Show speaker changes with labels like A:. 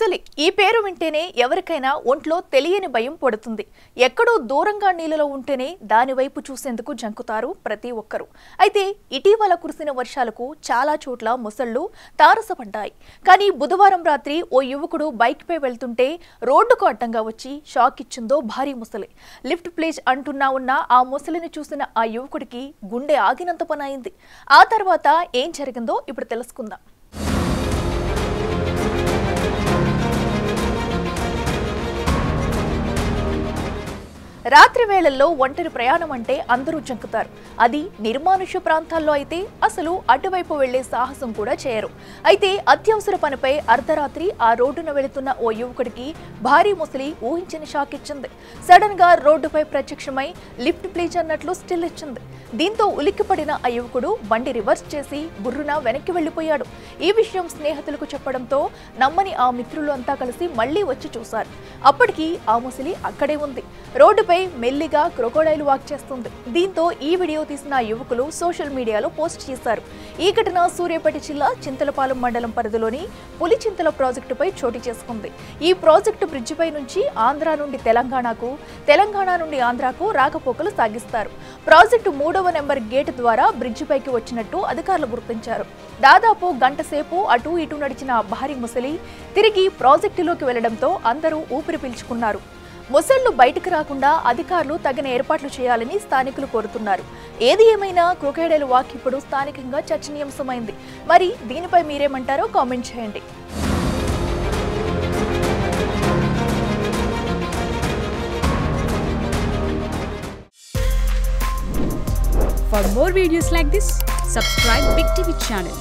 A: ముసలి ఈ పేరు వింటేనే ఎవరికైనా ఒంట్లో తెలియని భయం పడుతుంది. ఎక్కడో దూరంగా నీళ్ళలో ఉంటేనే దాని వైపు చూసేందుకు జంకుతారు ప్రతి ఒక్కరు. అయితే ఇటీవల కురిసిన వర్షాలకు చాలా చోట్ల ముసళ్ళు తారసపడ్డాయి. కానీ బుధవారం రాత్రి ఓ యువకుడు బైక్ పై వెళ్తుంటే రోడ్డుకు అడ్డంగా వచ్చి షాక్ ఇచ్చిందో భారీ ముసలి. లిఫ్ట్ ప్లీజ్ అంటున్నా ఉన్న ఆ ముసలిని చూసిన ఆ యువకుడికి గుండె ఆగినంత పని అయింది. ఆ తర్వాత ఏం జరిగిందో ఇప్పుడు తెలుసుకుందాం. రాత్రి వేళల్లో ఒంటరి ప్రయాణం అంటే అందరూ జంకుతారు. అది నిర్మానుష్య ప్రాంతాల్లో అయితే అసలు అటువైపు వెళ్లే సాహసం కూడా చేయరు. అయితే అత్యవసర పనిపై అర్ధరాత్రి ఆ రోడ్డున వెళుతున్న ఓ యువకుడికి భారీ ముసలి ఊహించని షాక్ ఇచ్చింది. సడన్ గా రోడ్డుపై ప్రత్యక్షమై లిఫ్ట్ ప్లీజ్ అన్నట్లు స్టిల్ ఇచ్చింది. దీంతో ఉలిక్కిపడిన ఆ యువకుడు బండి రివర్స్ చేసి బుర్రున వెనక్కి వెళ్లిపోయాడు. ఈ విషయం స్నేహితులకు చెప్పడంతో నమ్మని ఆ మిత్రులు అంతా కలిసి మళ్లీ వచ్చి చూశారు. అప్పటికి ఆ ముసలి అక్కడే ఉంది. రోడ్డుపై మెల్లిగా క్రొకోడైల్ వాక్ చేస్తుంది. దీంతో ఈ వీడియో తీసిన యువకులు సోషల్ మీడియాలో పోస్ట్ చేశారు. ఈ ఘటన సూర్యాపేట జిల్లా చింతలపాలెం మండలం పరిధిలోని పులిచింతల ప్రాజెక్టుపై చోటు చేసుకుంది. ఈ ప్రాజెక్టు బ్రిడ్జిపై నుంచి ఆంధ్ర నుండి తెలంగాణకు, తెలంగాణ నుండి ఆంధ్రాకు రాకపోకలు సాగిస్తారు. ప్రాజెక్టు 3వ నెంబర్ గేట్ ద్వారా బ్రిడ్జిపైకి వచ్చినట్టు అధికారులు గుర్తించారు. దాదాపు గంట సేపు అటు ఇటు నడిచిన భారీ ముసలి తిరిగి ప్రాజెక్టులోకి వెళ్లడంతో అందరూ ఊపిరి పీల్చుకున్నారు. ముసళ్లు బయటకు రాకుండా అధికారులు తగిన ఏర్పాట్లు చేయాలని స్థానికులు కోరుతున్నారు. ఏది ఏమైనా క్రొకోడైల్ వాక్ ఇప్పుడు స్థానికంగా చర్చనీయాంశమైంది. మరి దీనిపై మీరేమంటారో కామెంట్ చేయండి.
B: For more videos like this, subscribe Big TV channel.